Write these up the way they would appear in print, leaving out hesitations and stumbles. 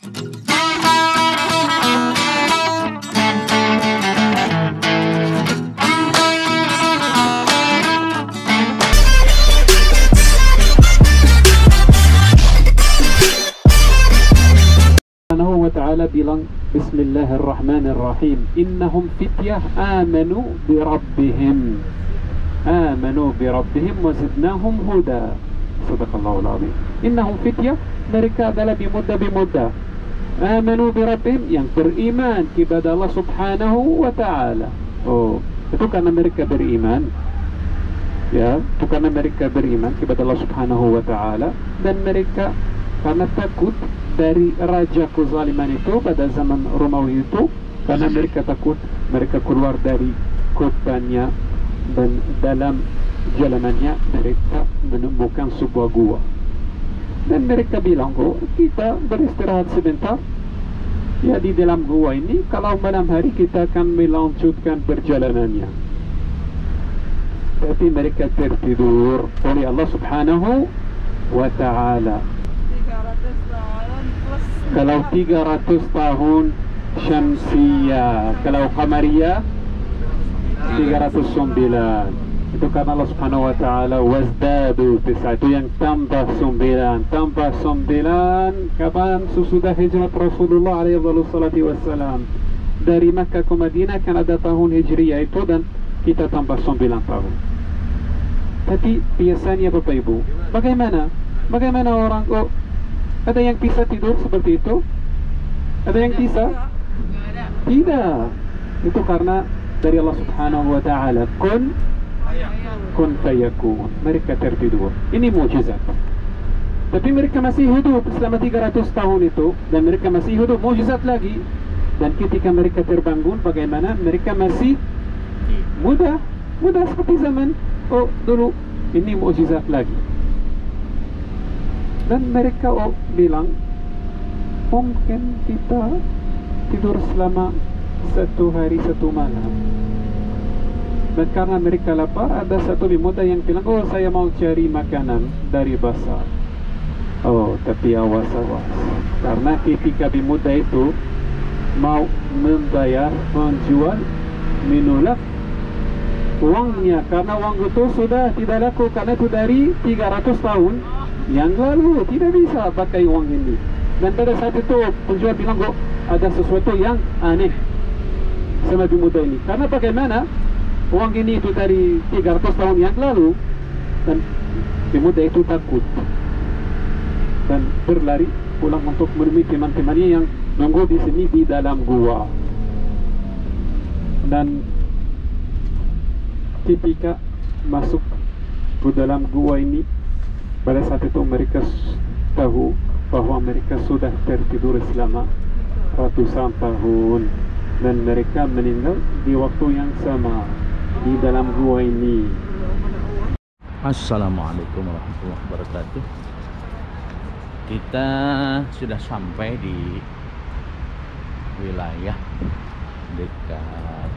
Subhanahu wa ta'ala bilang Bismillahirrahmanirrahim, innahum fityah amanu birabbihim wa zidnahum huda. Sadaqallahul azim. Innahum fityah, mereka adalah bimuda amanu birabbihim, yang beriman kepada Allah Subhanahu wa ta'ala. Oh, itu karena mereka beriman, ya, itu karena mereka beriman kepada Allah Subhanahu wa ta'ala, dan mereka karena takut dari raja kezaliman itu pada zaman Romawi itu, karena mereka takut mereka keluar dari kotanya, dan dalam jalanannya mereka menemukan sebuah gua, dan mereka bilang, oh, kita beristirahat sebentar ya di dalam gua ini, kalau malam hari kita akan melanjutkan perjalanannya. Tapi mereka tertidur oleh Allah Subhanahu wa ta'ala. Kalau 300 tahun Syamsiyah, kalau Qamariyah 309. Itu karena Allah Subhanahu wa ta'ala wazdadu tis'a, itu yang tambah 9. Tambah 9 kapan? Sesudah hijrat Rasulullah alaihi wassalam dari Makkah ke Madinah, kan ada tahun Hijriyah itu, dan kita tambah 9 tahun. Tapi biasanya Bapak Ibu, bagaimana orang, oh, ada yang bisa tidur seperti itu? Ada yang bisa? Tidak. Itu karena dari Allah Subhanahu wa ta'ala, kun fayakun. Mereka tertidur. Ini mukjizat. Tapi mereka masih hidup selama 300 tahun itu, dan mereka masih hidup, mukjizat lagi. Dan ketika mereka terbangun, bagaimana? Mereka masih muda seperti zaman dulu. Ini mukjizat lagi. Dan mereka bilang, mungkin kita tidur selama 1 hari 1 malam. Dan karena mereka lapar, ada satu pemuda yang bilang, oh, saya mau cari makanan dari pasar. Oh, tapi awas, karena ketika pemuda itu mau menjual, menolak uangnya, karena uang itu sudah tidak laku, karena itu dari 300 tahun yang lalu, tidak bisa pakai uang ini. Dan pada saat itu penjual bilang, kok ada sesuatu yang aneh sama pemuda ini, karena bagaimana uang ini itu dari 300 tahun yang lalu. Dan pemuda itu takut dan berlari pulang untuk menemui teman-temannya yang nunggu di sini di dalam gua. Dan ketika masuk ke dalam gua ini, pada saat itu mereka tahu bahwa mereka sudah tertidur selama ratusan tahun, dan mereka meninggal di waktu yang sama di dalam gua ini. Assalamualaikum warahmatullahi wabarakatuh. Kita sudah sampai di wilayah dekat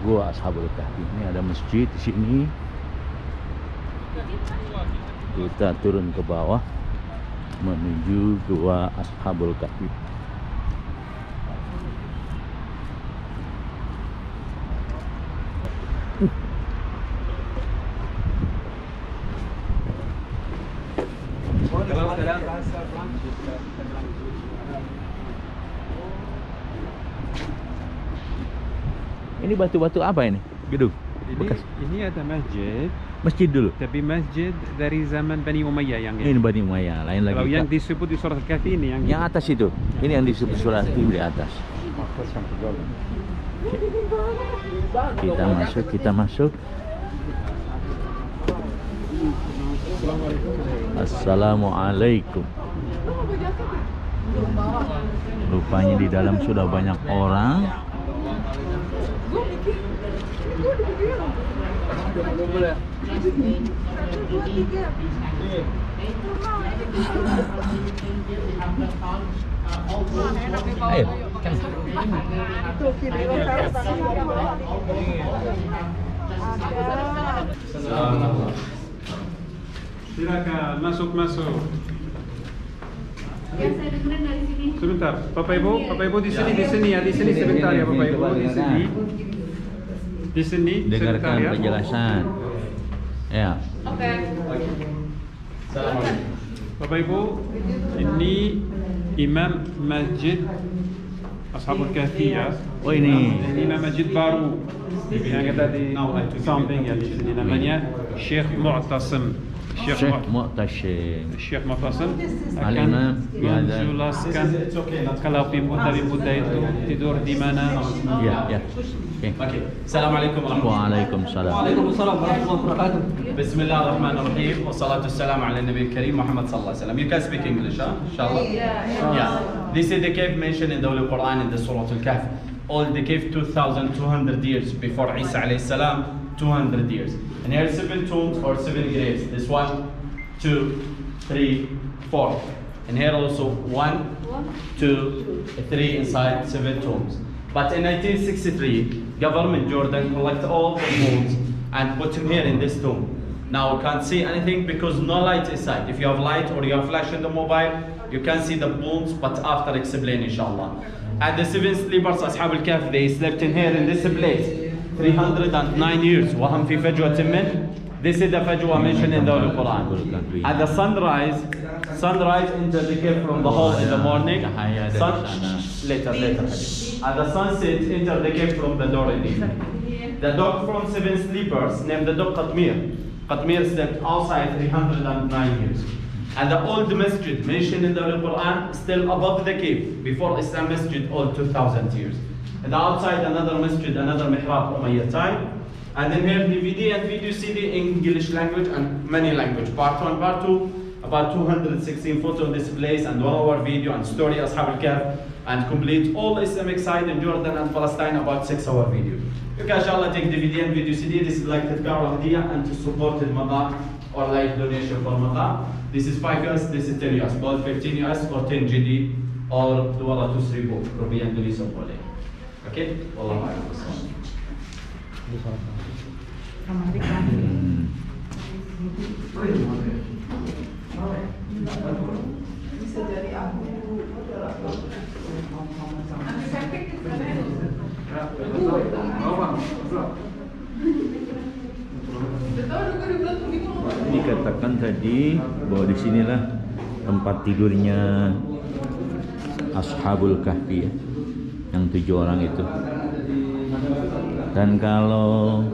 Gua Ashabul Kahfi. Ini ada masjid di sini. Kita turun ke bawah menuju Gua Ashabul Kahfi. Ini batu-batu apa ini? Gedung? Ini ada masjid. Masjid dulu? Tapi masjid dari zaman Bani Umayyah yang ini. Bani Umayyah, lain lagi. Kalau yang disebut di surat Al-Kahfi ini yang atas itu. Ini yang disebut surat Al-Kahfi di atas. Kita masuk. Assalamualaikum. Rupanya di dalam sudah banyak orang. Ayo, kan. Silakan masuk. Yang saya dengerin dari sini. Sebentar, Bapak Ibu di sini ya, di sini sebentar ya Bapak Ibu, di sini. Di sini sebentar Dengarkan ya. penjelasan. Ya. Oke. Bapak Ibu, ini Imam Masjid Ashabul Kahfi ya. Oh ini. Ini Imam Masjid baru yang kita di samping ya, di sini namanya Syekh Mu'tasim. Syekh Mu'tasim. Syekh Mu'tasim akan Al-Imam menjelaskan kalau pemuda-pemuda itu tidur di mana. Ya. Okay. Assalamualaikum Waalaikumsalam. Waalaikumsalam warahmatullahi wabarakatuh. Bismillahirrahmanirrahim. Wassalatu wassalamu ala Nabi Karim Muhammad sallallahu alaihi wasallam. You can speak English, huh? Inshallah. Yeah. This is the cave mentioned in the Holy Quran in the Surah Al-Kahf. All the cave 2,200 years before Isa alayhi salam, 200 years. And here are 7 tombs or 7 graves. This 1, 2, 3, 4. And here also 1, 2, 3 inside 7 tombs. But in 1963, government Jordan collected all the bones and put them here in this tomb. Now you can't see anything because no light inside. If you have light or you have flash in the mobile, you can see the bones, but after explain inshallah. And the 7 sleepers, Ashab al-Kahf, they slept in here in this place 309 years. وهم في فجوة من. This is the fajwa mentioned in the Holy Quran. At the sunrise into the cave from the hole in the morning. Later. At the sunset, enter the cave from the door in the evening. The dog from 7 sleepers named the dog Qatmir. Qatmir slept outside 309 years. And the old masjid mentioned in the Holy Quran still above the cave before Islam masjid all 2,000 years. And outside another masjid, another mihrab Umayyad time. And then here DVD and video CD English language and many language. Part 1, part 2, about 216 photo in this place and 1 hour video and story Ashab al-Kahf and complete all Islamic side in Jordan and Palestine about 6 hour video. You can inshallah take DVD and video CD. This is like Tadkar Hadiyah and to support the Maqam or like donation for Maqam. This is 5 US, this is 10 US, both 15 US or 10 GD or 200,000 Rupiah Indonesia boleh. Okay? Wallahu a'lam. Dikatakan tadi bahwa di sinilah tempat tidurnya Ashabul Kahfi ya, yang 7 orang itu. Dan kalau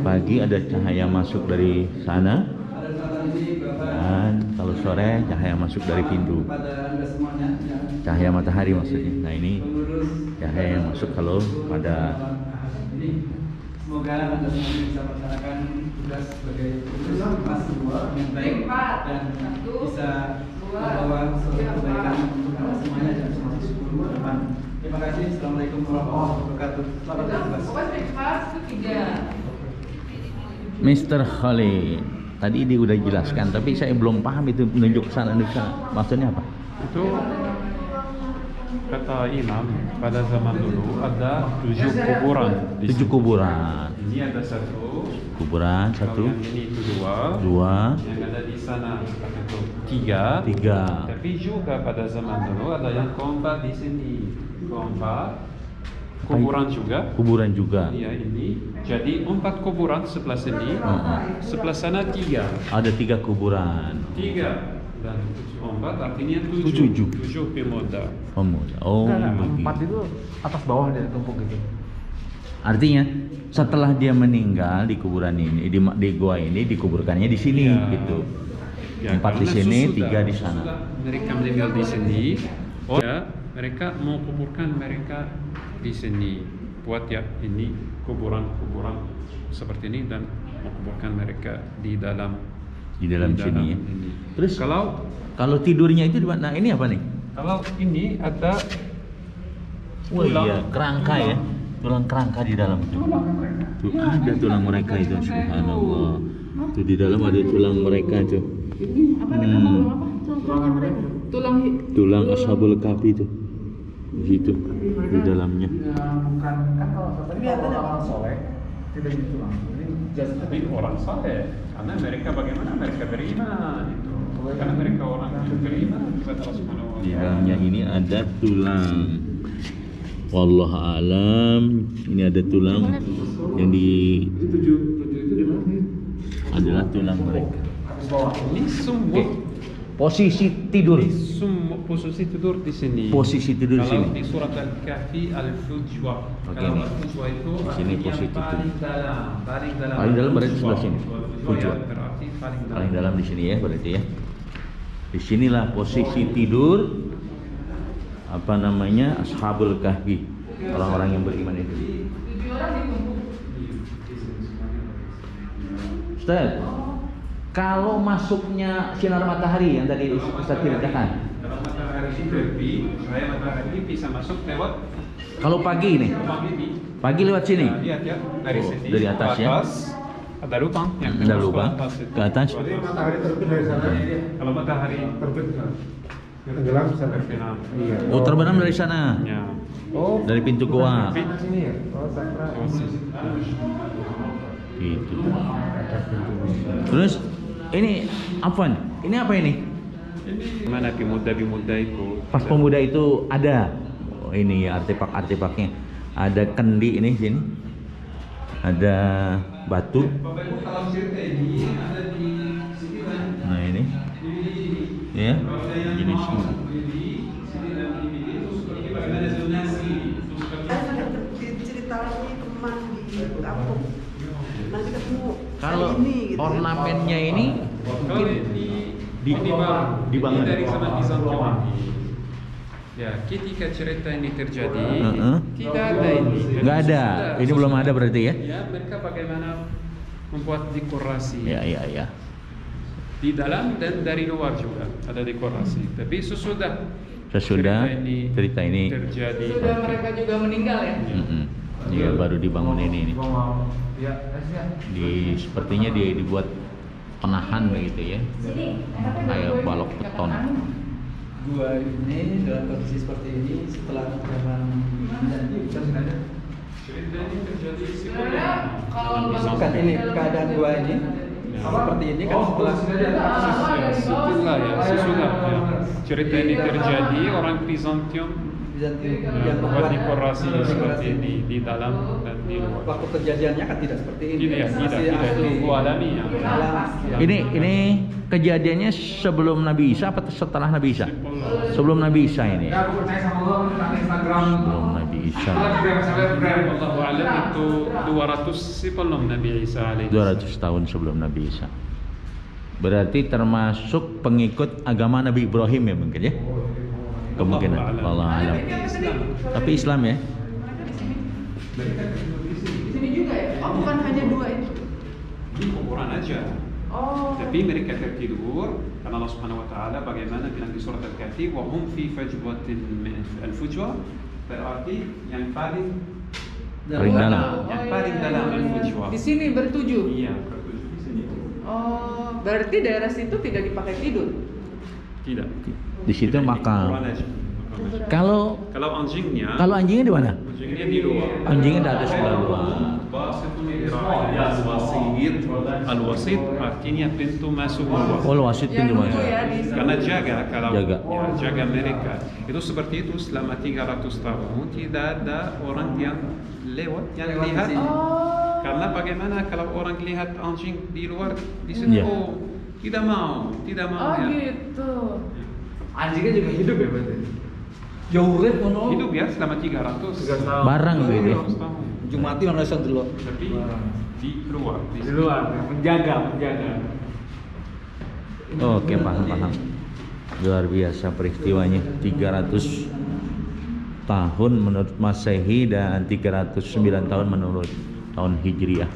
pagi ada cahaya masuk dari sana, dan kalau sore cahaya masuk dari pintu. Cahaya matahari maksudnya. Nah ini cahaya yang masuk kalau pada. Semoga Anda semua bisa melaksanakan tugas sebagai kelas yang baik dan bisa membawa suatu kebaikan untuk Anda semuanya dan termasuk seluruh ke depan. Terima kasih. Assalamualaikum warahmatullahi wabarakatuh. Selamat bertugas. Mr. Khalid, tadi dia udah jelaskan, tapi saya belum paham itu menunjuk sana. Maksudnya apa? Itu kata Imam pada zaman dulu ada 7 kuburan. 7 kuburan. Ini ada 1 kuburan, 1. Yang ini itu 2. Yang ada di sana itu 3. Tapi juga pada zaman dulu ada yang keempat di sini. Kuburan juga. Iya ini. Jadi 4 kuburan sebelah sini. Sebelah sana 3. Ada 3 kuburan. 3 dan 4 artinya 7 pemuda. Oh, 4 itu atas bawah dari tumpuk gitu. Artinya setelah dia meninggal di kuburan ini, di gua ini dikuburkannya di sini gitu. Ya, 4 di sini, 3 di sana. Mereka meninggal di sini. Mereka mau kuburkan mereka di sini. Buat ya ini kuburan seperti ini dan mau kuburkan mereka di dalam sini ya. Ini. Terus kalau tidurnya itu di mana? Nah, ini apa nih? Kalau ini ada kerangka ya. Tulang kerangka di dalam itu. Tuh ada tulang mereka itu, subhanallah. Tuh di dalam ada tulang mereka itu. Tulang Ashabul Kahfi itu. Di situ di dalamnya. Bukan kan kalau tadi orang soleh tidak ditulang. Tapi orang soleh karena mereka bagaimana mereka beriman itu. Karena mereka orang yang beriman kepada Allah Subhanahu wa Di Ta'ala. dalamnya ini ada tulang. Wallahu alam. Ini ada tulang yang adalah tulang mereka. Ini semua Posisi tidur. semua posisi tidur di sini. Posisi tidur di Kalau sini. di surat Al-Kahfi Al-Fujwa. Oke, Kalau nih. Al-Fujwa itu Di sini artinya posisi paling dalam, paling dalam. Paling dalam berarti Fujwa. sebelah sini. Fujwa Fujwa. berarti paling dalam. Paling dalam di sini ya berarti ya. Di sinilah posisi tidur apa namanya Ashabul Kahfi, orang-orang yang beriman itu. Ustaz, kalau masuknya sinar matahari yang tadi Ustaz ceritakan, Kalau matahari terbit, cahaya matahari bisa masuk lewat kalau pagi nih, pagi lewat sini, Nah, lihat ya dari sini dari atas ke ya. Ada lubang yang Ada tembus lubang ke atas itu. ke atas. Matahari terbit dari sana. Kalau matahari Terbit kan. Tenggelam bisa terbenam. Iya. Oh, terbenam dari sana, Ya. Oh, dari pintu goa. di sini ya. Oh, sakra. Gitu. Terus ini apa? Ini apa ini? Mana pemuda-pemuda itu? Pas pemuda itu ada. Oh, ini artefak-artefaknya. Ada kendi ini sini. Ada batu. Kalau cerita ini ada di sini kan. Nah ini. Ya. Jadi sini. Cerita lagi teman di kampung. Nanti ketemu Kalau ini gitu. ornamennya ini mungkin dibangun. Ini dari zaman Bizantium. Ya, ketika cerita ini terjadi, tidak ada ini. Dan Nggak ada. sesudah- Ini belum ada berarti ya? Ya, mereka bagaimana membuat dekorasi Ya. di dalam dan dari luar juga ada dekorasi. Tapi sesudah Sesudah cerita ini. terjadi, Sudah mereka juga meninggal ya. Iya, baru dibangun ini. Ya, Sepertinya dia dibuat penahan begitu ya. Kayak balok beton. Gua ini dalam kondisi seperti ini setelah zaman cerita ini terjadi Sebenarnya kalau bukan ini keadaan gua ini seperti ini kan setelah setelah ya. Cerita ini terjadi, orang Bizantium Bizantium yang yang membuat membuat dekorasi seperti ini di dalam dan di luar. waktu kejadiannya kan tidak seperti ini. Tidak, Masih itu asli. alami ya. Alam. Ini kejadiannya sebelum Nabi Isa atau setelah Nabi Isa? Sebelum Nabi Isa ini. Ya, aku percaya sama Allah tentang Instagram. Sebelum Nabi Isa. Allahu a'lam itu 200 sebelum Nabi Isa alaihi 200 tahun sebelum Nabi Isa. Berarti termasuk pengikut agama Nabi Ibrahim ya mungkin ya? Kemungkinan. Allah alam. Tapi Islam ya? di sini juga ya. Oh, bukan hanya dua itu. Ini kuburan aja. Oh. Tapi mereka tertidur karena Allah Subhanahu wa taala bagaimana bilang di surat Al-Kahfi wa hum fi fajwatin min al-fujwa, berarti yang paling dalam. Yang paling dalam al-fujwa. Di sini bertujuh. Iya, bertujuh di sini. Oh, berarti daerah situ tidak dipakai tidur. Tidak. Di situ Kuburan makam. aja. Kalau Kalau anjingnya di mana? anjingnya di luar. Anjingnya ada sebelah luar. Al-wasit artinya pintu masuk gua. Oh, wasit pintu Yang dulu masuk. ya di Karena jaga kalau Jaga. ya, jaga mereka. Itu seperti itu selama 300 tahun tidak ada orang yang lewat yang Lewat di lihat. sini. Oh. Karena bagaimana kalau orang lihat anjing di luar di situ Iya. oh, tidak mau Oh ya. gitu. Anjingnya juga hidup ya berarti. Jauh red mono. Hidup ya selama 300 Barang gitu ya. tahun. Jumati orang Indonesia dulu. Tapi di luar. Di luar, menjaga. Oke, paham. Luar biasa peristiwanya. 300 tahun menurut Masehi dan 309 tahun menurut tahun Hijriah.